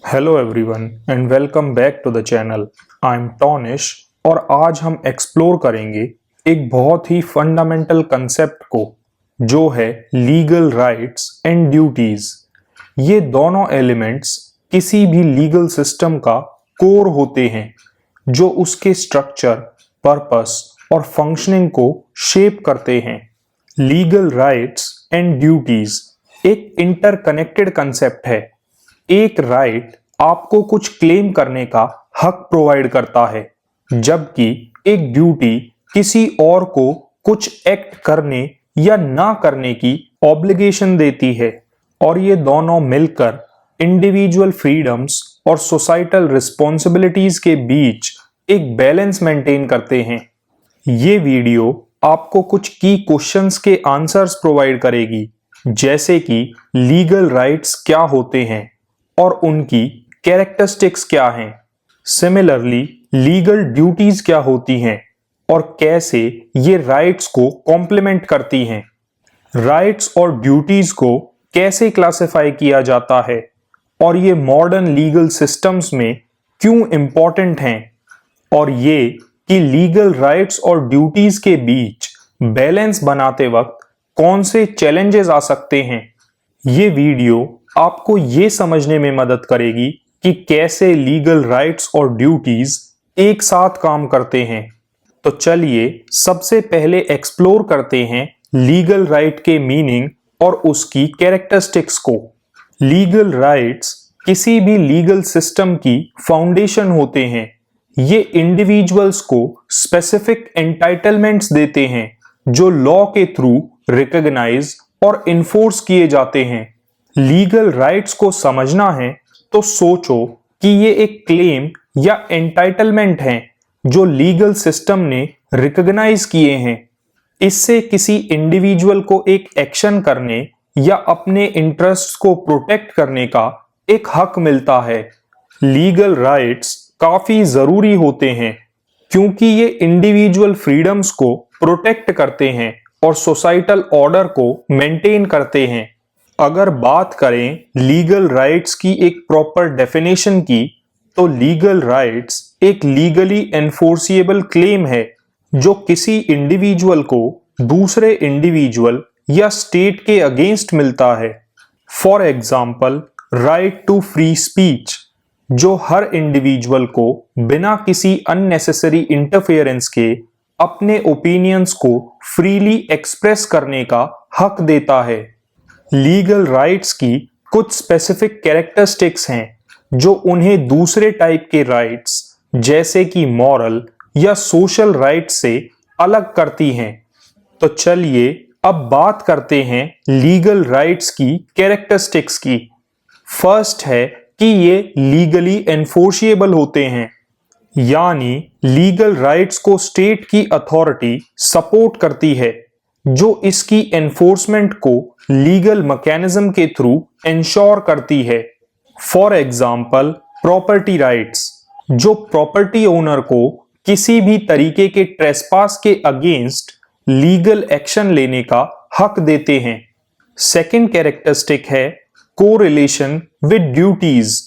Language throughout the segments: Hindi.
Hello everyone and welcome back to the channel. I am Tonish और आज हम एक्सप्लोर करेंगे एक बहुत ही फंडामेंटल कंसेप्ट को जो है लीगल राइट्स एंड ड्यूटीज। ये दोनों एलिमेंट्स किसी भी लीगल सिस्टम का कोर होते हैं जो उसके स्ट्रक्चर, पर्पस और फंक्शनिंग को शेप करते हैं। लीगल राइट्स एंड ड्यूटीज एक इंटरकनेक्टेड कंसेप्ट है। एक राइट आपको कुछ क्लेम करने का हक प्रोवाइड करता है, जबकि एक ड्यूटी किसी और को कुछ एक्ट करने या ना करने की ऑब्लिगेशन देती है, और ये दोनों मिलकर इंडिविजुअल फ्रीडम्स और सोसाइटल रिस्पॉन्सिबिलिटीज के बीच एक बैलेंस मेंटेन करते हैं। ये वीडियो आपको कुछ की क्वेश्चंस के आंसर्स प्रोवाइड करेगी, जैसे कि लीगल राइट्स क्या होते हैं और उनकी कैरेक्टरिस्टिक्स क्या हैं। सिमिलरली लीगल ड्यूटीज क्या होती हैं और कैसे ये राइट्स को कॉम्प्लीमेंट करती हैं। राइट्स और ड्यूटीज को कैसे क्लासिफाई किया जाता है और ये मॉडर्न लीगल सिस्टम्स में क्यों इंपॉर्टेंट हैं, और ये कि लीगल राइट्स और ड्यूटीज के बीच बैलेंस बनाते वक्त कौन से चैलेंजेस आ सकते हैं। ये वीडियो आपको ये समझने में मदद करेगी कि कैसे लीगल राइट्स और ड्यूटीज एक साथ काम करते हैं। तो चलिए सबसे पहले एक्सप्लोर करते हैं लीगल राइट के मीनिंग और उसकी कैरेक्टरिस्टिक्स को। लीगल राइट्स किसी भी लीगल सिस्टम की फाउंडेशन होते हैं। ये इंडिविजुअल्स को स्पेसिफिक एंटाइटलमेंट्स देते हैं जो लॉ के थ्रू रिकॉग्नाइज और इन्फोर्स किए जाते हैं। लीगल राइट्स को समझना है तो सोचो कि ये एक क्लेम या एंटाइटलमेंट है जो लीगल सिस्टम ने रिकॉग्नाइज किए हैं। इससे किसी इंडिविजुअल को एक एक्शन करने या अपने इंटरेस्ट्स को प्रोटेक्ट करने का एक हक मिलता है। लीगल राइट्स काफी जरूरी होते हैं क्योंकि ये इंडिविजुअल फ्रीडम्स को प्रोटेक्ट करते हैं और सोसाइटल ऑर्डर को मेंटेन करते हैं। अगर बात करें लीगल राइट्स की एक प्रॉपर डेफिनेशन की, तो लीगल राइट्स एक लीगली एनफोर्सिएबल क्लेम है जो किसी इंडिविजुअल को दूसरे इंडिविजुअल या स्टेट के अगेंस्ट मिलता है। For example right to free speech, जो हर इंडिविजुअल को बिना किसी अननेसेसरी इंटरफेरेंस के अपने ओपिनियंस को फ्रीली एक्सप्रेस करने का हक देता है। लीगल राइट्स की कुछ स्पेसिफिक कैरेक्टरिस्टिक्स हैं जो उन्हें दूसरे टाइप के राइट्स जैसे कि मॉरल या सोशल राइट्स से अलग करती हैं। तो चलिए अब बात करते हैं लीगल राइट्स की कैरेक्टरिस्टिक्स की। फर्स्ट है कि ये लीगली एनफोर्सिएबल होते हैं, यानी लीगल राइट्स को स्टेट की अथॉरिटी सपोर्ट करती है जो इसकी एनफोर्समेंट को लीगल मैकेनिज्म के थ्रू इंश्योर करती है। फॉर एग्जाम्पल प्रॉपर्टी राइट्स, जो प्रॉपर्टी ओनर को किसी भी तरीके के ट्रेसपास के अगेंस्ट लीगल एक्शन लेने का हक देते हैं। सेकेंड कैरेक्टरिस्टिक है कोरिलेशन विद ड्यूटीज,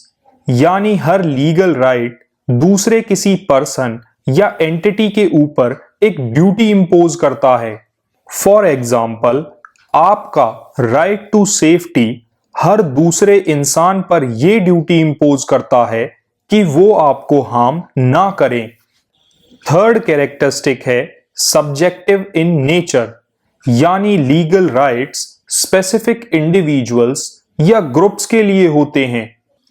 यानी हर लीगल राइट दूसरे किसी पर्सन या एंटिटी के ऊपर एक ड्यूटी इंपोज करता है। फॉर एग्जाम्पल आपका राइट टू सेफ्टी हर दूसरे इंसान पर यह ड्यूटी इंपोज करता है कि वो आपको हार्म ना करें। थर्ड कैरेक्टरिस्टिक है सब्जेक्टिव इन नेचर, यानी लीगल राइट्स स्पेसिफिक इंडिविजुअल्स या ग्रुप्स के लिए होते हैं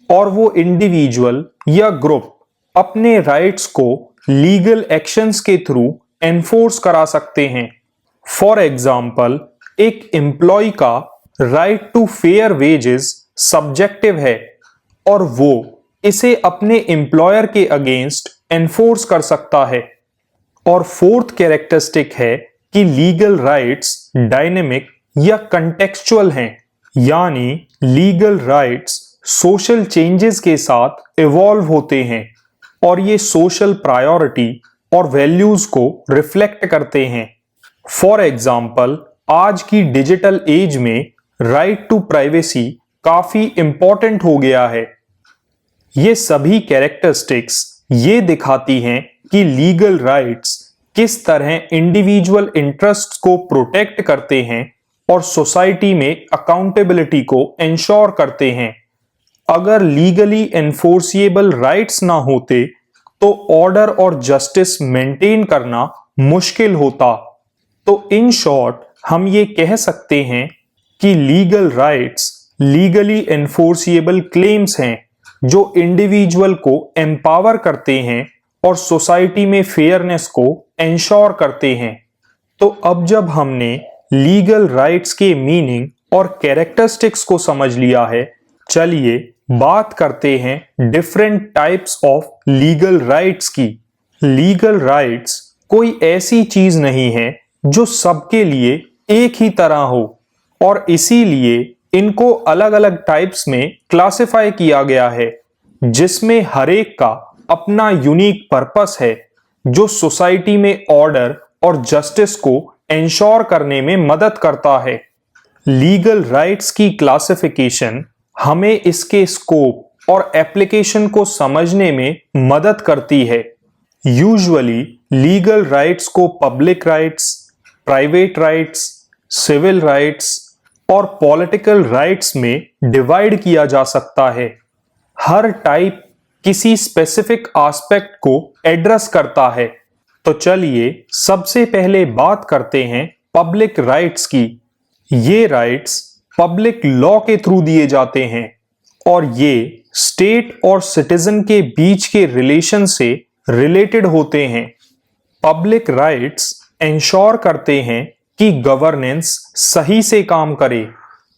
और वो इंडिविजुअल या ग्रुप अपने राइट्स को लीगल एक्शंस के थ्रू एनफोर्स करा सकते हैं। फॉर एग्जाम्पल एक एम्प्लॉय का right to fair wages subjective है और वो इसे अपने एम्प्लॉयर के अगेंस्ट एनफोर्स कर सकता है। और फोर्थ कैरेक्टरिस्टिक है कि लीगल राइट्स डायनेमिक या कंटेक्चुअल हैं, यानी लीगल राइट्स सोशल चेंजेस के साथ इवॉल्व होते हैं और ये सोशल प्रायोरिटी और वैल्यूज को रिफ्लेक्ट करते हैं। फॉर एग्जाम्पल आज की डिजिटल एज में राइट टू प्राइवेसी काफी इंपॉर्टेंट हो गया है। ये सभी कैरेक्टरिस्टिक्स ये दिखाती हैं कि लीगल राइट्स किस तरह इंडिविजुअल इंटरेस्ट्स को प्रोटेक्ट करते हैं और सोसाइटी में अकाउंटेबिलिटी को इंश्योर करते हैं। अगर लीगली एनफोर्सिएबल राइट्स ना होते तो ऑर्डर और जस्टिस मेंटेन करना मुश्किल होता। तो इन शॉर्ट हम ये कह सकते हैं कि legal rights legally enforceable claims हैं जो इंडिविजुअल को एम्पावर करते हैं और सोसाइटी में फेयरनेस को इंश्योर करते हैं। तो अब जब हमने लीगल राइट्स के मीनिंग और कैरेक्टरिस्टिक्स को समझ लिया है, चलिए बात करते हैं different types of legal rights की। लीगल राइट्स कोई ऐसी चीज नहीं है जो सबके लिए एक ही तरह हो और इसीलिए इनको अलग अलग टाइप्स में क्लासिफाई किया गया है, जिसमें हर एक का अपना यूनिक पर्पस है जो सोसाइटी में ऑर्डर और जस्टिस को इंश्योर करने में मदद करता है। लीगल राइट्स की क्लासिफिकेशन हमें इसके स्कोप और एप्लीकेशन को समझने में मदद करती है। यूजुअली लीगल राइट्स को public rights, private rights, civil rights और पॉलिटिकल राइट्स में डिवाइड किया जा सकता है। हर टाइप किसी स्पेसिफिक एस्पेक्ट को एड्रेस करता है। तो चलिए सबसे पहले बात करते हैं पब्लिक राइट्स की। ये राइट्स पब्लिक लॉ के थ्रू दिए जाते हैं और ये स्टेट और सिटीजन के बीच के रिलेशन से रिलेटेड होते हैं। पब्लिक राइट्स इंश्योर करते हैं कि गवर्नेंस सही से काम करे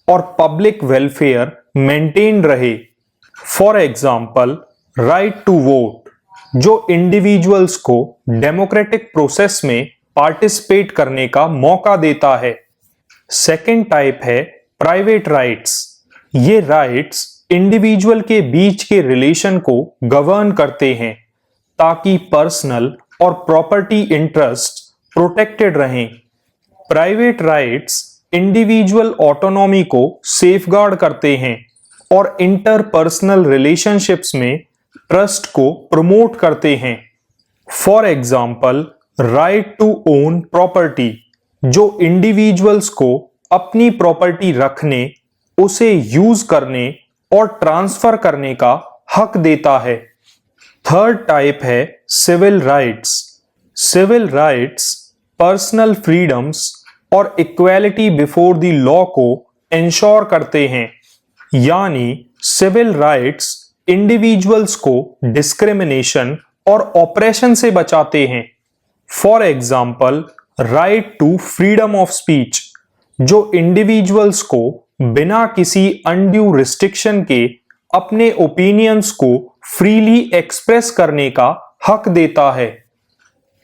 और पब्लिक वेलफेयर मेंटेन रहे। For example, right to vote जो इंडिविजुअल्स को डेमोक्रेटिक प्रोसेस में पार्टिसिपेट करने का मौका देता है। सेकेंड टाइप है प्राइवेट राइट्स। ये राइट्स इंडिविजुअल के बीच के रिलेशन को गवर्न करते हैं ताकि पर्सनल और प्रॉपर्टी इंटरेस्ट प्रोटेक्टेड रहें। प्राइवेट राइट्स इंडिविजुअल ऑटोनॉमी को सेफगार्ड करते हैं और इंटरपर्सनल रिलेशनशिप्स में ट्रस्ट को प्रमोट करते हैं। For example, right to own property जो इंडिविजुअल्स को अपनी प्रॉपर्टी रखने, उसे यूज करने और ट्रांसफर करने का हक देता है। थर्ड टाइप है civil rights. Civil rights personal freedoms और इक्वालिटी बिफोर द लॉ को इंश्योर करते हैं, यानी सिविल राइट्स इंडिविजुअल्स को डिस्क्रिमिनेशन और ऑपरेशन से बचाते हैं। For example, right to freedom of speech जो इंडिविजुअल्स को बिना किसी अनड्यू रिस्ट्रिक्शन के अपने ओपिनियंस को फ्रीली एक्सप्रेस करने का हक देता है।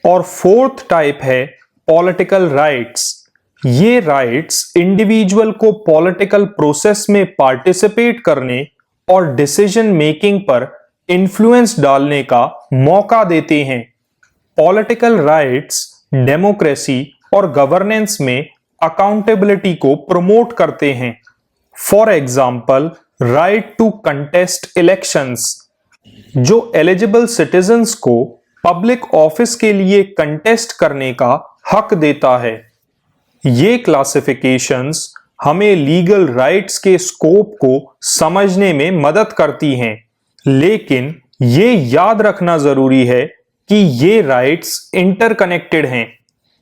और फोर्थ टाइप है पॉलिटिकल राइट्स। ये राइट्स इंडिविजुअल को पॉलिटिकल प्रोसेस में पार्टिसिपेट करने और डिसीजन मेकिंग पर इन्फ्लुएंस डालने का मौका देते हैं। पॉलिटिकल राइट्स डेमोक्रेसी और गवर्नेंस में अकाउंटेबिलिटी को प्रमोट करते हैं। For example, right to contest elections जो एलिजिबल सिटीजन्स को पब्लिक ऑफिस के लिए कंटेस्ट करने का हक देता है। ये क्लासिफिकेशंस हमें लीगल राइट्स के स्कोप को समझने में मदद करती हैं, लेकिन ये याद रखना जरूरी है कि ये राइट्स इंटरकनेक्टेड हैं।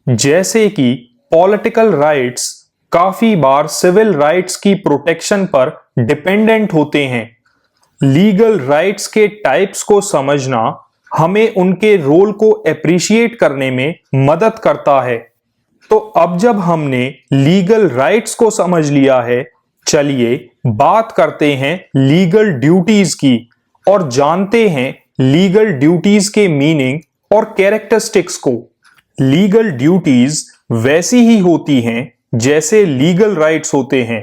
जैसे कि पॉलिटिकल राइट्स काफी बार सिविल राइट्स की प्रोटेक्शन पर डिपेंडेंट होते हैं। लीगल राइट्स के टाइप्स को समझना हमें उनके रोल को एप्रिशिएट करने में मदद करता है। तो अब जब हमने लीगल राइट्स को समझ लिया है, चलिए बात करते हैं लीगल ड्यूटीज की और जानते हैं लीगल ड्यूटीज के मीनिंग और कैरेक्टरिस्टिक्स को। लीगल ड्यूटीज वैसी ही होती हैं जैसे लीगल राइट्स होते हैं,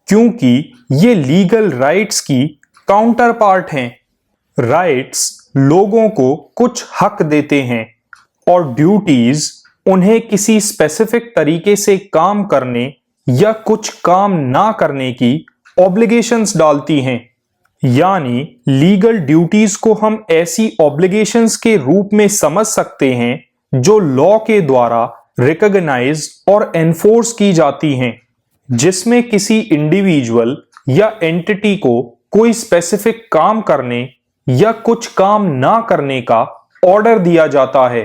क्योंकि ये लीगल राइट्स की काउंटर पार्ट हैं। राइट्स लोगों को कुछ हक देते हैं और ड्यूटीज उन्हें किसी स्पेसिफिक तरीके से काम करने या कुछ काम ना करने की ऑब्लिगेशंस डालती हैं। यानी लीगल ड्यूटीज को हम ऐसी ऑब्लिगेशंस के रूप में समझ सकते हैं जो लॉ के द्वारा रिकॉग्नाइज और एनफोर्स की जाती हैं, जिसमें किसी इंडिविजुअल या एंटिटी को कोई स्पेसिफिक काम करने या कुछ काम ना करने का ऑर्डर दिया जाता है।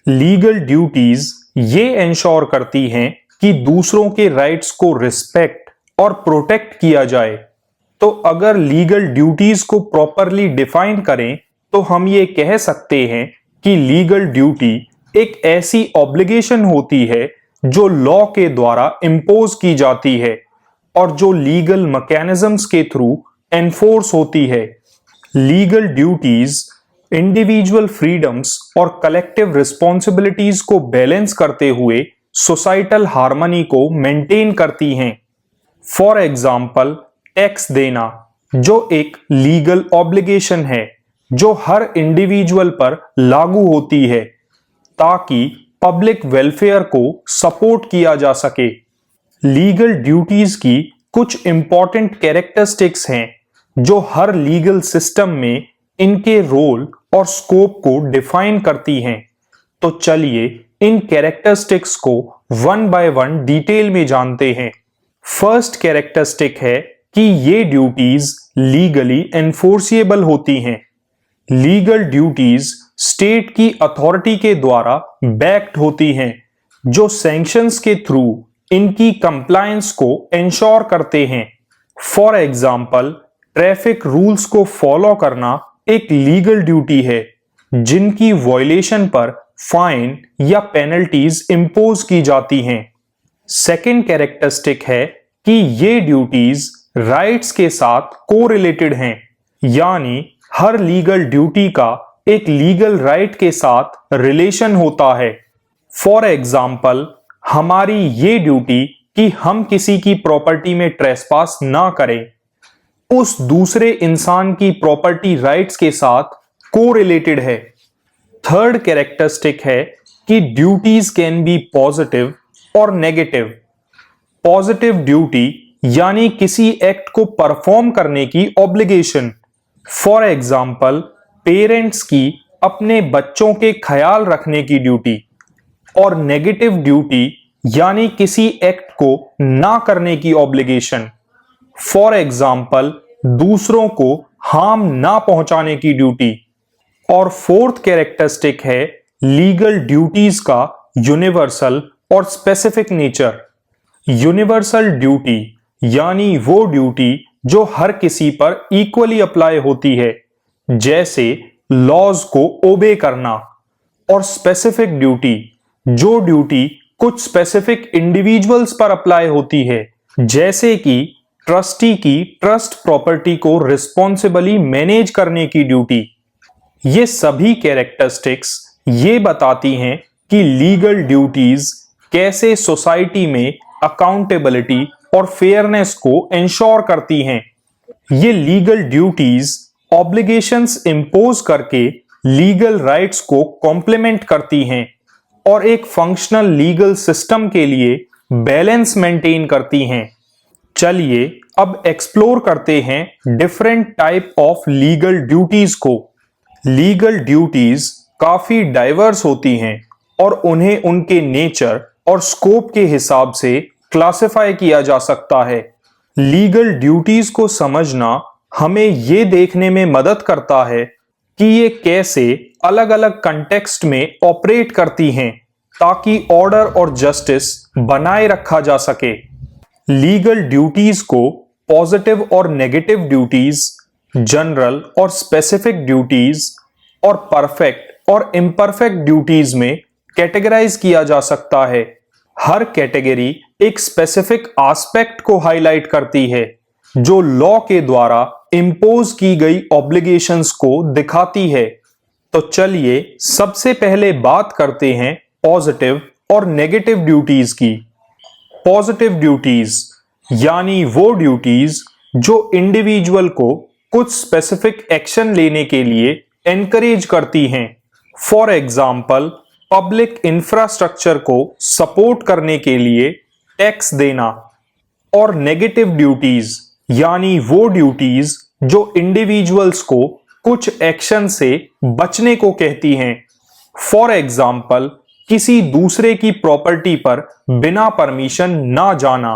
लीगल ड्यूटीज ये इंश्योर करती हैं कि दूसरों के राइट्स को रिस्पेक्ट और प्रोटेक्ट किया जाए। तो अगर लीगल ड्यूटीज को प्रॉपरली डिफाइन करें तो हम ये कह सकते हैं कि लीगल ड्यूटी एक ऐसी ऑब्लिगेशन होती है जो लॉ के द्वारा इंपोज की जाती है और जो लीगल मैकेनिज्म्स के थ्रू एनफोर्स होती है। लीगल ड्यूटीज इंडिविजुअल फ्रीडम्स और कलेक्टिव रिस्पॉन्सिबिलिटीज को बैलेंस करते हुए सोसाइटल हार्मनी को मेंटेन करती हैं। फॉर एग्जाम्पल, टैक्स देना जो एक लीगल ऑब्लिगेशन है जो हर इंडिविजुअल पर लागू होती है ताकि पब्लिक वेलफेयर को सपोर्ट किया जा सके। लीगल ड्यूटीज की कुछ इंपॉर्टेंट कैरेक्टरिस्टिक्स हैं जो हर लीगल सिस्टम में इनके रोल और स्कोप को डिफाइन करती हैं। तो चलिए इन कैरेक्टरिस्टिक्स को वन बाय वन डिटेल में जानते हैं। फर्स्ट कैरेक्टरिस्टिक है कि ये ड्यूटीज लीगली एनफोर्सिएबल होती हैं। लीगल ड्यूटीज स्टेट की अथॉरिटी के द्वारा बैक्ड होती हैं जो सैंक्शंस के थ्रू इनकी कंप्लायंस को इंश्योर करते हैं। फॉर एग्जाम्पल, ट्रैफिक रूल्स को फॉलो करना एक लीगल ड्यूटी है जिनकी वॉयलेशन पर फाइन या पेनल्टीज इंपोज की जाती हैं। सेकेंड कैरेक्टरिस्टिक है कि ये ड्यूटीज राइट्स के साथ कोरिलेटेड हैं, यानी हर लीगल ड्यूटी का एक लीगल राइट के साथ रिलेशन होता है। फॉर एग्जाम्पल, हमारी ये ड्यूटी कि हम किसी की प्रॉपर्टी में ट्रेसपास ना करें उस दूसरे इंसान की प्रॉपर्टी राइट्स के साथ कोरिलेटेड है। थर्ड कैरेक्टरिस्टिक है कि ड्यूटीज कैन बी पॉजिटिव और नेगेटिव। पॉजिटिव ड्यूटी यानी किसी एक्ट को परफॉर्म करने की ऑब्लिगेशन। फॉर एग्जाम्पल, पेरेंट्स की अपने बच्चों के ख्याल रखने की ड्यूटी। और नेगेटिव ड्यूटी यानी किसी एक्ट को ना करने की ऑब्लिगेशन। फॉर एग्जाम्पल, दूसरों को हार्म ना पहुंचाने की ड्यूटी। और फोर्थ कैरेक्टरिस्टिक है लीगल ड्यूटीज का यूनिवर्सल और स्पेसिफिक नेचर। यूनिवर्सल ड्यूटी यानी वो ड्यूटी जो हर किसी पर इक्वली अप्लाई होती है, जैसे लॉज को ओबे करना। और स्पेसिफिक ड्यूटी जो ड्यूटी कुछ स्पेसिफिक इंडिविजुअल्स पर अप्लाई होती है, जैसे कि ट्रस्टी की ट्रस्ट प्रॉपर्टी को रिस्पॉन्सिबली मैनेज करने की ड्यूटी। ये सभी कैरेक्टरिस्टिक्स ये बताती हैं कि लीगल ड्यूटीज कैसे सोसाइटी में अकाउंटेबिलिटी और फेयरनेस को इंश्योर करती हैं। ये लीगल ड्यूटीज ऑब्लिगेशंस इंपोज करके लीगल राइट्स को कॉम्प्लीमेंट करती हैं और एक फंक्शनल लीगल सिस्टम के लिए बैलेंस मेंटेन करती हैं। चलिए अब एक्सप्लोर करते हैं different type of legal duties को। लीगल ड्यूटीज काफी डाइवर्स होती हैं और उन्हें उनके नेचर और स्कोप के हिसाब से क्लासिफाई किया जा सकता है। लीगल ड्यूटीज को समझना हमें ये देखने में मदद करता है कि ये कैसे अलग अलग कंटेक्स्ट में ऑपरेट करती हैं ताकि ऑर्डर और जस्टिस बनाए रखा जा सके। लीगल ड्यूटीज को पॉजिटिव और नेगेटिव ड्यूटीज, जनरल और स्पेसिफिक ड्यूटीज और परफेक्ट और इम्परफेक्ट ड्यूटीज में कैटेगराइज किया जा सकता है। हर कैटेगरी एक स्पेसिफिक एस्पेक्ट को हाईलाइट करती है जो लॉ के द्वारा इंपोज की गई ऑब्लिगेशंस को दिखाती है। तो चलिए सबसे पहले बात करते हैं पॉजिटिव और नेगेटिव ड्यूटीज की। पॉजिटिव ड्यूटीज यानी वो ड्यूटीज जो इंडिविजुअल को कुछ स्पेसिफिक एक्शन लेने के लिए एनकरेज करती हैं। फॉर एग्जाम्पल, पब्लिक इंफ्रास्ट्रक्चर को सपोर्ट करने के लिए टैक्स देना। और नेगेटिव ड्यूटीज यानी वो ड्यूटीज जो इंडिविजुअल्स को कुछ एक्शन से बचने को कहती हैं। फॉर एग्जाम्पल, किसी दूसरे की प्रॉपर्टी पर बिना परमिशन ना जाना।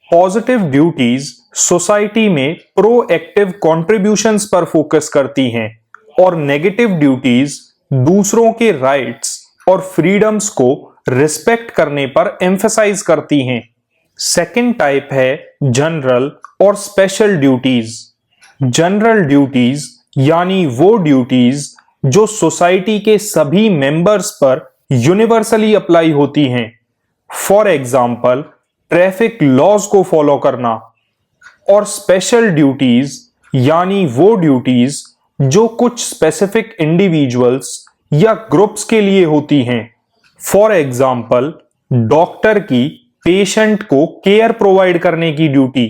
पॉजिटिव ड्यूटीज सोसाइटी में प्रोएक्टिव कॉन्ट्रीब्यूशंस पर फोकस करती हैं और नेगेटिव ड्यूटीज दूसरों के राइट्स और फ्रीडम्स को रिस्पेक्ट करने पर एम्फसाइज करती हैं। सेकेंड टाइप है जनरल और स्पेशल ड्यूटीज। जनरल ड्यूटीज यानी वो ड्यूटीज जो सोसाइटी के सभी मेंबर्स पर यूनिवर्सली अप्लाई होती हैं। फॉर एग्जाम्पल, ट्रैफिक लॉज को फॉलो करना। और स्पेशल ड्यूटीज यानी वो ड्यूटीज जो कुछ स्पेसिफिक इंडिविजुअल्स या ग्रुप्स के लिए होती हैं। फॉर एग्जाम्पल, डॉक्टर की पेशेंट को केयर प्रोवाइड करने की ड्यूटी।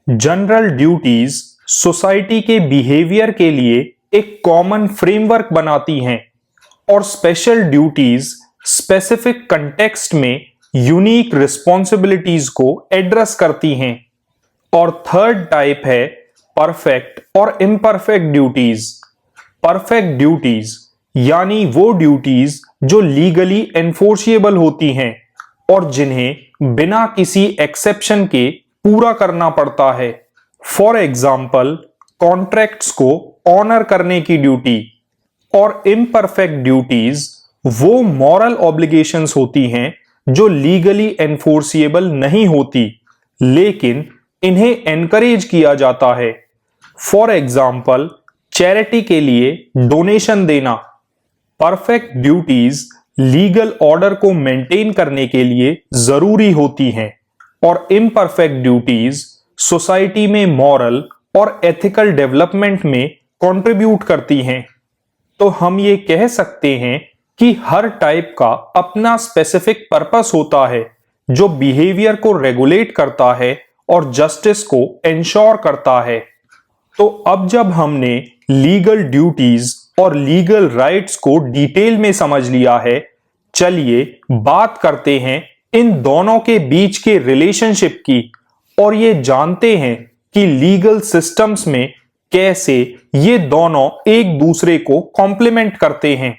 जनरल ड्यूटीज सोसाइटी के बिहेवियर के लिए एक कॉमन फ्रेमवर्क बनाती हैं और स्पेशल ड्यूटीज स्पेसिफिक कंटेक्स्ट में यूनिक रिस्पॉन्सिबिलिटीज को एड्रेस करती हैं। और थर्ड टाइप है परफेक्ट और इम्परफेक्ट ड्यूटीज। परफेक्ट ड्यूटीज यानी वो ड्यूटीज जो लीगली एनफोर्सिएबल होती हैं और जिन्हें बिना किसी एक्सेप्शन के पूरा करना पड़ता है। फॉर एग्जाम्पल, कॉन्ट्रैक्ट्स को ऑनर करने की ड्यूटी। और इम्परफेक्ट ड्यूटीज वो मॉरल ऑब्लिगेशंस होती हैं जो लीगली एनफोर्सिएबल नहीं होती, लेकिन इन्हें एनकरेज किया जाता है। फॉर एग्जाम्पल, चैरिटी के लिए डोनेशन देना। परफेक्ट ड्यूटीज लीगल ऑर्डर को मेंटेन करने के लिए जरूरी होती हैं और इम्परफेक्ट ड्यूटीज सोसाइटी में मॉरल और एथिकल डेवलपमेंट में कंट्रीब्यूट करती हैं। तो हम ये कह सकते हैं कि हर टाइप का अपना स्पेसिफिक पर्पस होता है जो बिहेवियर को रेगुलेट करता है और जस्टिस को इंश्योर करता है। तो अब जब हमने लीगल ड्यूटीज और लीगल राइट्स को डिटेल में समझ लिया है, चलिए बात करते हैं इन दोनों के बीच के रिलेशनशिप की और ये जानते हैं कि लीगल सिस्टम्स में कैसे ये दोनों एक दूसरे को कॉम्प्लीमेंट करते हैं।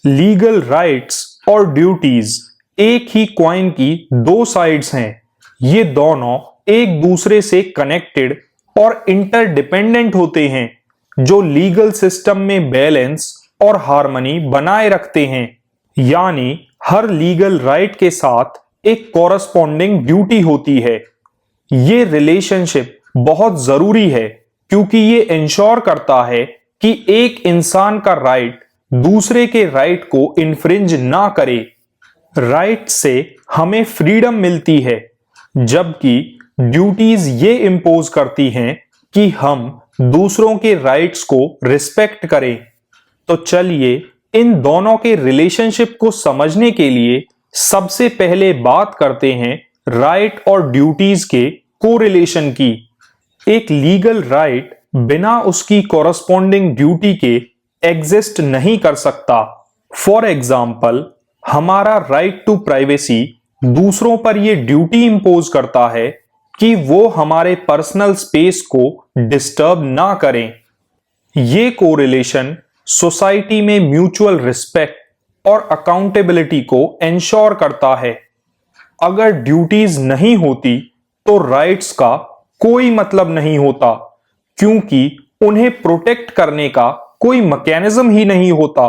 लीगल राइट्स और ड्यूटीज एक ही कॉइन की दो साइड्स हैं। ये दोनों एक दूसरे से कनेक्टेड और इंटरडिपेंडेंट होते हैं जो लीगल सिस्टम में बैलेंस और हार्मनी बनाए रखते हैं। यानी हर लीगल राइट के साथ एक कॉरस्पॉन्डिंग ड्यूटी होती है। ये रिलेशनशिप बहुत जरूरी है क्योंकि ये इंश्योर करता है कि एक इंसान का राइट दूसरे के राइट को इन्फ्रिंज ना करे। राइट से हमें फ्रीडम मिलती है, जबकि ड्यूटीज ये इंपोज करती हैं कि हम दूसरों के राइट्स को रिस्पेक्ट करें। तो चलिए इन दोनों के रिलेशनशिप को समझने के लिए सबसे पहले बात करते हैं राइट और ड्यूटीज के कोरिलेशन की। एक लीगल राइट बिना उसकी कॉरस्पॉन्डिंग ड्यूटी के एग्जिस्ट नहीं कर सकता। फॉर एग्जाम्पल, हमारा राइट टू प्राइवेसी दूसरों पर यह ड्यूटी इंपोज करता है कि वो हमारे पर्सनल स्पेस को डिस्टर्ब ना करें। ये कोरिलेशन सोसाइटी में म्यूचुअल रिस्पेक्ट और अकाउंटेबिलिटी को इंश्योर करता है। अगर ड्यूटीज नहीं होती तो राइट्स का कोई मतलब नहीं होता, क्योंकि उन्हें प्रोटेक्ट करने का कोई मैकेनिज्म ही नहीं होता।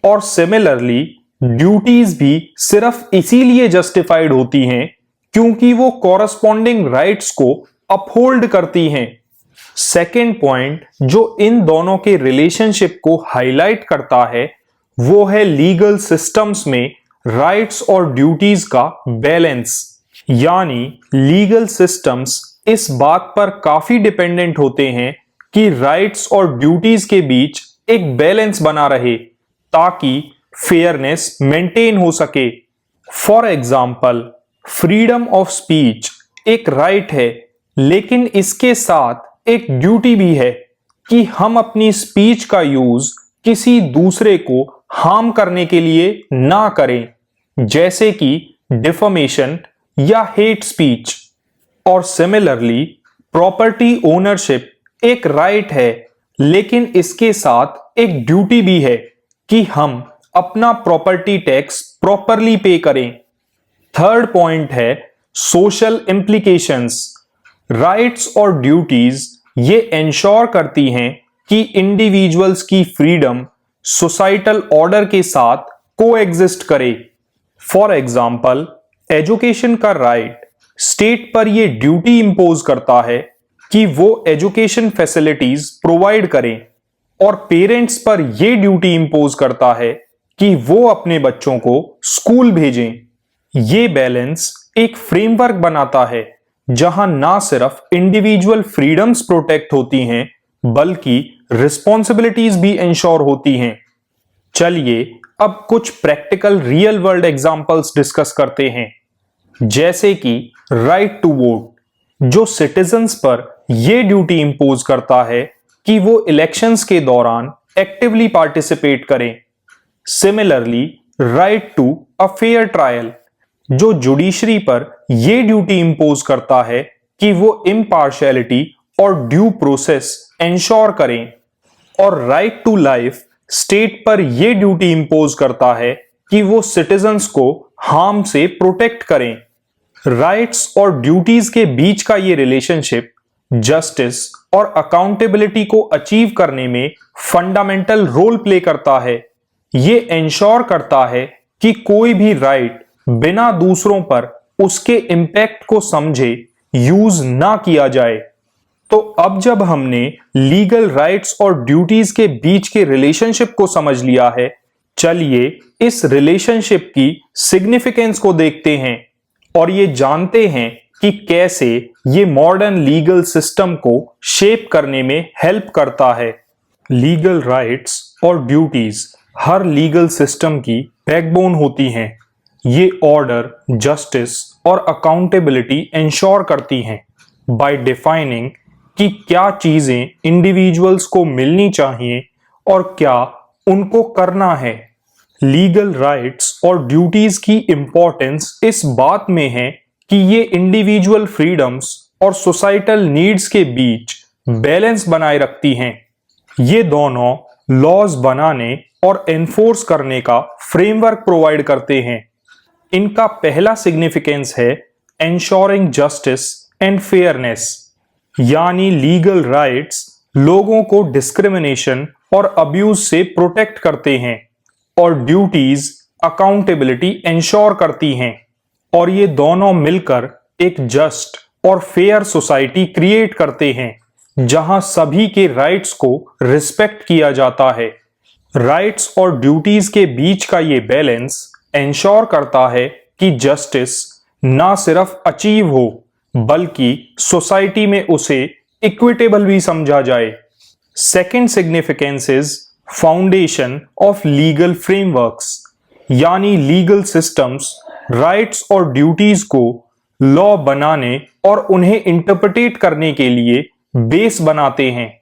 और सिमिलरली ड्यूटीज भी सिर्फ इसीलिए जस्टिफाइड होती हैं क्योंकि वो कॉरस्पॉन्डिंग राइट्स को अपहोल्ड करती हैं। सेकेंड पॉइंट जो इन दोनों के रिलेशनशिप को हाईलाइट करता है वो है लीगल सिस्टम्स में राइट्स और ड्यूटीज का बैलेंस। यानी लीगल सिस्टम्स इस बात पर काफी डिपेंडेंट होते हैं कि राइट्स और ड्यूटीज के बीच एक बैलेंस बना रहे ताकि फेयरनेस मेंटेन हो सके। For example, freedom of speech एक राइट है, लेकिन इसके साथ एक ड्यूटी भी है कि हम अपनी स्पीच का यूज किसी दूसरे को हार्म करने के लिए ना करें, जैसे कि डिफमेशन या हेट स्पीच। और सिमिलरली प्रॉपर्टी ओनरशिप एक राइट है, लेकिन इसके साथ एक ड्यूटी भी है कि हम अपना प्रॉपर्टी टैक्स प्रॉपरली पे करें। थर्ड पॉइंट है सोशल इम्प्लीकेशंस। राइट्स और ड्यूटीज ये इंश्योर करती हैं कि इंडिविजुअल्स की फ्रीडम सोसाइटल ऑर्डर के साथ कोएग्जिस्ट करे। फॉर एग्जाम्पल, एजुकेशन का राइट स्टेट पर यह ड्यूटी इंपोज करता है कि वो एजुकेशन फैसिलिटीज प्रोवाइड करें, और पेरेंट्स पर यह ड्यूटी इंपोज करता है कि वो अपने बच्चों को स्कूल भेजें। ये बैलेंस एक फ्रेमवर्क बनाता है जहां ना सिर्फ इंडिविजुअल फ्रीडम्स प्रोटेक्ट होती हैं, बल्कि रिस्पॉन्सिबिलिटीज भी इंश्योर होती हैं। चलिए अब कुछ practical real world examples discuss करते हैं, जैसे कि राइट टू वोट, जो सिटीजन्स पर यह ड्यूटी इंपोज करता है कि वो इलेक्शंस के दौरान एक्टिवली पार्टिसिपेट करें। Similarly, right to a fair trial, जो जुडिशरी पर यह ड्यूटी इंपोज करता है कि वो इम्पार्शियलिटी और ड्यू प्रोसेस इंश्योर करें। और राइट टू लाइफ स्टेट पर यह ड्यूटी इंपोज करता है कि वो सिटीजन्स को हार्म से प्रोटेक्ट करें। राइट्स और ड्यूटीज के बीच का ये रिलेशनशिप जस्टिस और अकाउंटेबिलिटी को अचीव करने में फंडामेंटल रोल प्ले करता है। ये इंश्योर करता है कि कोई भी राइट बिना दूसरों पर उसके इंपैक्ट को समझे यूज ना किया जाए। तो अब जब हमने लीगल राइट्स और ड्यूटीज के बीच के रिलेशनशिप को समझ लिया है, चलिए इस रिलेशनशिप की सिग्निफिकेंस को देखते हैं और ये जानते हैं कि कैसे ये मॉडर्न लीगल सिस्टम को शेप करने में हेल्प करता है। लीगल राइट्स और ड्यूटीज हर लीगल सिस्टम की बैकबोन होती हैं। ये ऑर्डर, जस्टिस और अकाउंटेबिलिटी इंश्योर करती हैं बाय डिफाइनिंग कि क्या चीजें इंडिविजुअल्स को मिलनी चाहिए और क्या उनको करना है। लीगल राइट्स और ड्यूटीज की इंपॉर्टेंस इस बात में है कि ये इंडिविजुअल फ्रीडम्स और सोसाइटल नीड्स के बीच बैलेंस बनाए रखती हैं। ये दोनों लॉज बनाने और एनफोर्स करने का फ्रेमवर्क प्रोवाइड करते हैं। इनका पहला सिग्निफिकेंस है एंश्योरिंग जस्टिस एंड फेयरनेस, यानी लीगल राइट्स लोगों को डिस्क्रिमिनेशन और अब्यूज से प्रोटेक्ट करते हैं और ड्यूटीज अकाउंटेबिलिटी इंश्योर करती हैं, और ये दोनों मिलकर एक जस्ट और फेयर सोसाइटी क्रिएट करते हैं जहां सभी के राइट्स को रिस्पेक्ट किया जाता है। राइट्स और ड्यूटीज के बीच का ये बैलेंस इंश्योर करता है कि जस्टिस ना सिर्फ अचीव हो, बल्कि सोसाइटी में उसे इक्विटेबल भी समझा जाए। Second significance is foundation of legal frameworks, यानी लीगल सिस्टम्स राइट्स और ड्यूटीज को लॉ बनाने और उन्हें इंटरप्रिटेट करने के लिए बेस बनाते हैं।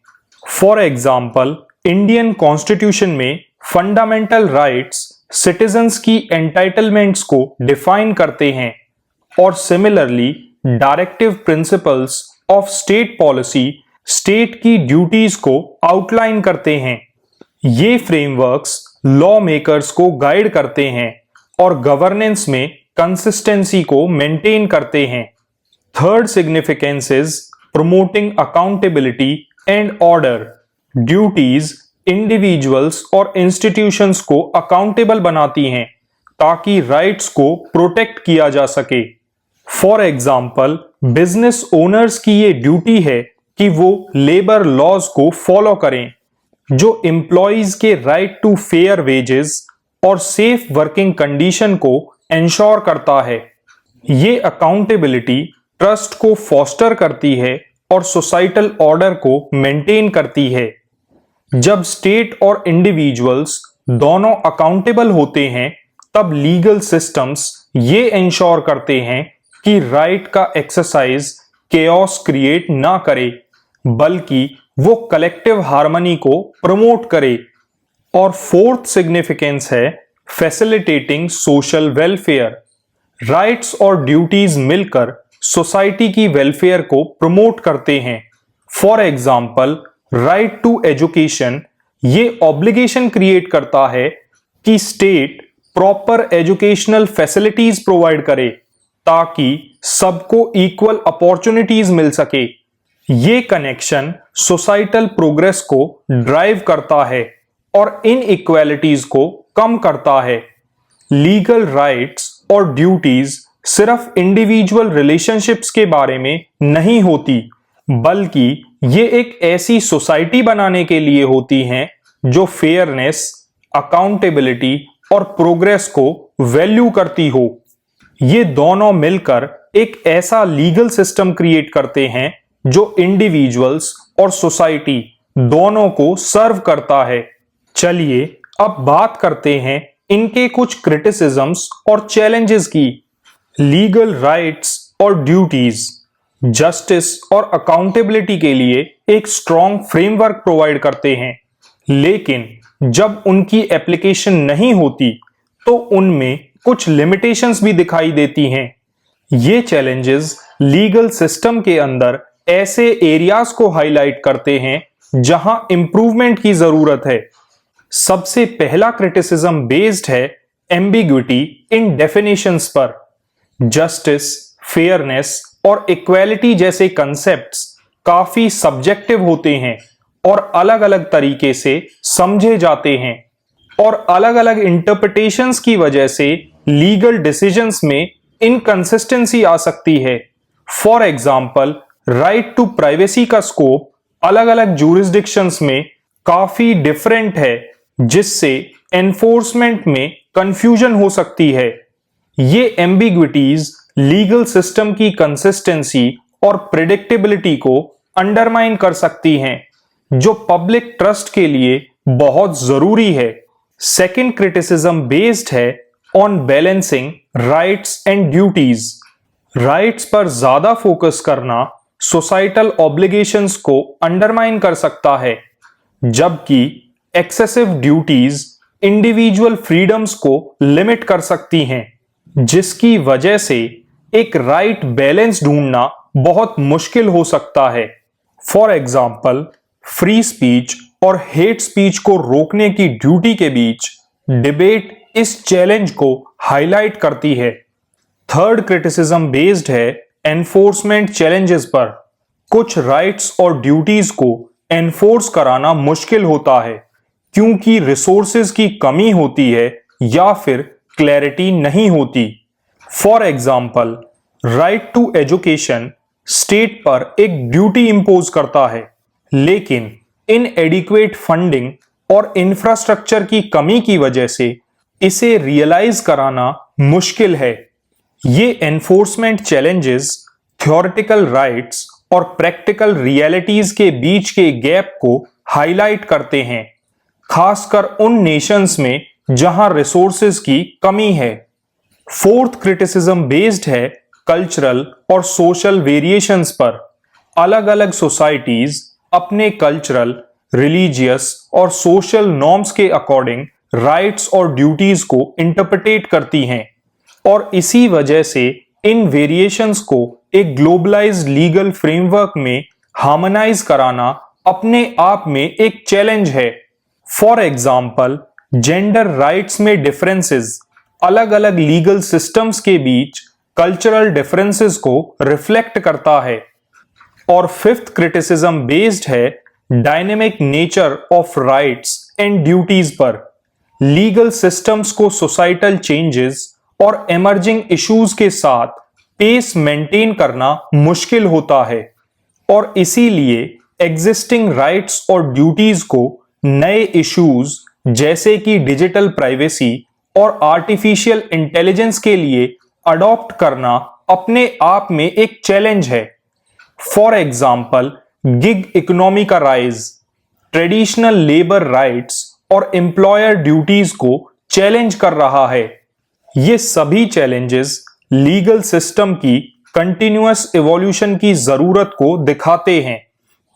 फॉर एग्जाम्पल, इंडियन कॉन्स्टिट्यूशन में फंडामेंटल राइट्स सिटीजन्स की एंटाइटलमेंट्स को डिफाइन करते हैं और similarly directive principles of state policy state की ड्यूटीज को आउटलाइन करते हैं। ये फ्रेमवर्क्स लॉ मेकर्स को गाइड करते हैं और गवर्नेंस में कंसिस्टेंसी को मेंटेन करते हैं। Third significance is promoting accountability and order. Duties individuals और इंस्टीट्यूशंस को अकाउंटेबल बनाती हैं ताकि राइट्स को प्रोटेक्ट किया जा सके। फॉर एग्जाम्पल, बिजनेस ओनर्स की ये ड्यूटी है कि वो लेबर लॉज को फॉलो करें, जो एम्प्लॉइज के राइट टू फेयर वेजेस और सेफ वर्किंग कंडीशन को इंश्योर करता है। ये अकाउंटेबिलिटी ट्रस्ट को फॉस्टर करती है और सोसाइटल ऑर्डर को मेंटेन करती है। जब स्टेट और इंडिविजुअल्स दोनों अकाउंटेबल होते हैं, तब लीगल सिस्टम्स ये इंश्योर करते हैं कि राइट का एक्सरसाइज केओस क्रिएट ना करे, बल्कि वो कलेक्टिव हार्मनी को प्रमोट करे। और फोर्थ सिग्निफिकेंस है फैसिलिटेटिंग सोशल वेलफेयर। राइट्स और ड्यूटीज मिलकर सोसाइटी की वेलफेयर को प्रमोट करते हैं। For example right to education ये ऑब्लिगेशन क्रिएट करता है कि state proper educational facilities provide करे ताकि सबको इक्वल अपॉर्चुनिटीज मिल सके। ये कनेक्शन सोसाइटल प्रोग्रेस को ड्राइव करता है और इनइक्वालिटीज को कम करता है। लीगल राइट्स और ड्यूटीज सिर्फ इंडिविजुअल रिलेशनशिप्स के बारे में नहीं होती, बल्कि ये एक ऐसी सोसाइटी बनाने के लिए होती हैं जो फेयरनेस, अकाउंटेबिलिटी और प्रोग्रेस को वैल्यू करती हो। ये दोनों मिलकर एक ऐसा लीगल सिस्टम क्रिएट करते हैं जो इंडिविजुअल्स और सोसाइटी दोनों को सर्व करता है। चलिए अब बात करते हैं इनके कुछ क्रिटिसिजम्स और चैलेंजेस की। लीगल राइट्स और ड्यूटीज जस्टिस और अकाउंटेबिलिटी के लिए एक स्ट्रॉन्ग फ्रेमवर्क प्रोवाइड करते हैं, लेकिन जब उनकी एप्लीकेशन नहीं होती तो उनमें कुछ लिमिटेशंस भी दिखाई देती हैं। ये चैलेंजेस लीगल सिस्टम के अंदर ऐसे एरियाज को हाईलाइट करते हैं जहां इंप्रूवमेंट की जरूरत है। सबसे पहला क्रिटिसिज्म बेस्ड है एम्बिग्विटी इन डेफिनेशंस पर। जस्टिस, फेयरनेस और इक्वालिटी जैसे कंसेप्ट्स काफी सब्जेक्टिव होते हैं और अलग अलग तरीके से समझे जाते हैं, और अलग अलग इंटरप्रिटेशंस की वजह से लीगल डिसीजंस में इनकंसिस्टेंसी आ सकती है। For example right to privacy का स्कोप अलग अलग ज्यूरिसडिक्शंस में काफी डिफरेंट है, जिससे एनफोर्समेंट में कंफ्यूजन हो सकती है। ये एम्बिग्विटीज लीगल सिस्टम की कंसिस्टेंसी और प्रिडिक्टेबिलिटी को अंडरमाइन कर सकती हैं, जो पब्लिक ट्रस्ट के लिए बहुत जरूरी है। सेकेंड क्रिटिसिज्म बेस्ड है on balancing rights and duties. Rights पर ज्यादा फोकस करना सोसाइटल ऑब्लिगेशंस को अंडरमाइन कर सकता है, जबकि एक्सेसिव ड्यूटीज इंडिविजुअल फ्रीडम्स को लिमिट कर सकती हैं, जिसकी वजह से एक राइट बैलेंस ढूंढना बहुत मुश्किल हो सकता है। फॉर एग्जाम्पल फ्री स्पीच और हेट स्पीच को रोकने की ड्यूटी के बीच डिबेट इस चैलेंज को हाईलाइट करती है। थर्ड क्रिटिसिज्म बेस्ड है एनफोर्समेंट चैलेंजेस पर। कुछ राइट्स और ड्यूटीज को एनफोर्स कराना मुश्किल होता है क्योंकि रिसोर्सेज की कमी होती है या फिर क्लैरिटी नहीं होती। For example right to education state पर एक ड्यूटी इंपोज करता है, लेकिन इनएडिक्वेट फंडिंग और इंफ्रास्ट्रक्चर की कमी की वजह से इसे रियलाइज कराना मुश्किल है। ये एनफोर्समेंट चैलेंजेस थ्योरेटिकल राइट्स और प्रैक्टिकल रियलिटीज के बीच के गैप को हाईलाइट करते हैं, खासकर उन नेशंस में जहां रिसोर्सेज की कमी है। फोर्थ क्रिटिसिज्म बेस्ड है कल्चरल और सोशल वेरिएशंस पर। अलग अलग सोसाइटीज अपने कल्चरल, रिलीजियस और सोशल नॉर्म्स के अकॉर्डिंग राइट्स और ड्यूटीज को इंटरप्रिटेट करती हैं, और इसी वजह से इन वेरिएशंस को एक ग्लोबलाइज्ड लीगल फ्रेमवर्क में हार्मोनाइज कराना अपने आप में एक चैलेंज है। फॉर एग्जाम्पल जेंडर राइट्स में डिफरेंसेस अलग अलग लीगल सिस्टम्स के बीच कल्चरल डिफरेंसेस को रिफ्लेक्ट करता है। और फिफ्थ क्रिटिसिज्म बेस्ड है dynamic nature of rights and duties पर। लीगल सिस्टम्स को सोसाइटल चेंजेस और एमर्जिंग इश्यूज के साथ पेस मेंटेन करना मुश्किल होता है, और इसीलिए एग्जिस्टिंग राइट्स और ड्यूटीज को नए इश्यूज जैसे कि डिजिटल प्राइवेसी और आर्टिफिशियल इंटेलिजेंस के लिए अडॉप्ट करना अपने आप में एक चैलेंज है। फॉर एग्जाम्पल गिग इकोनॉमी का राइज ट्रेडिशनल लेबर राइट्स और एम्प्लॉयर ड्यूटीज को चैलेंज कर रहा है। ये सभी चैलेंजेस लीगल सिस्टम की कंटिन्यूअस इवोल्यूशन की जरूरत को दिखाते हैं,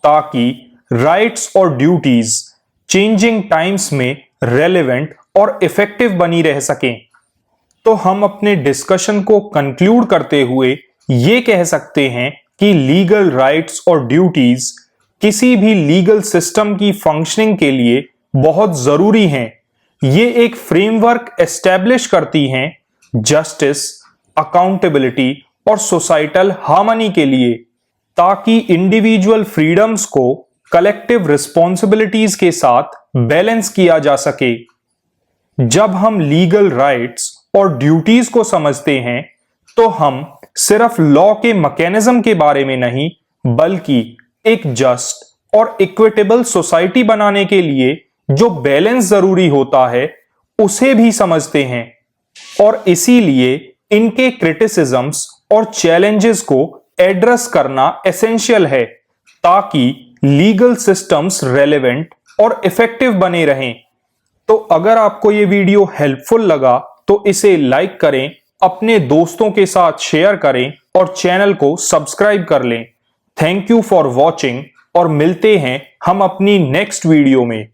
ताकि राइट्स और ड्यूटीज चेंजिंग टाइम्स में रेलेवेंट और इफेक्टिव बनी रह सकें। तो हम अपने डिस्कशन को कंक्लूड करते हुए ये कह सकते हैं कि लीगल राइट्स और ड्यूटीज किसी भी लीगल सिस्टम की फंक्शनिंग के लिए बहुत जरूरी हैं। ये एक फ्रेमवर्क एस्टैब्लिश करती हैं जस्टिस, अकाउंटेबिलिटी और सोसाइटल हार्मनी के लिए, ताकि इंडिविजुअल फ्रीडम्स को कलेक्टिव रिस्पॉन्सिबिलिटीज के साथ बैलेंस किया जा सके। जब हम लीगल राइट्स और ड्यूटीज को समझते हैं तो हम सिर्फ लॉ के मैकेनिज्म के बारे में नहीं, बल्कि एक जस्ट और इक्विटेबल सोसाइटी बनाने के लिए जो बैलेंस जरूरी होता है उसे भी समझते हैं। और इसीलिए इनके क्रिटिसिजम्स और चैलेंजेस को एड्रेस करना एसेंशियल है, ताकि लीगल सिस्टम्स रेलेवेंट और इफेक्टिव बने रहें। तो अगर आपको ये वीडियो हेल्पफुल लगा तो इसे लाइक करें, अपने दोस्तों के साथ शेयर करें और चैनल को सब्सक्राइब कर लें। थैंक यू फॉर वॉचिंग और मिलते हैं हम अपनी नेक्स्ट वीडियो में,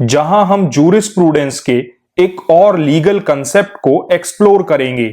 जहां हम जूरिस्प्रूडेंस के एक और लीगल कंसेप्ट को एक्सप्लोर करेंगे।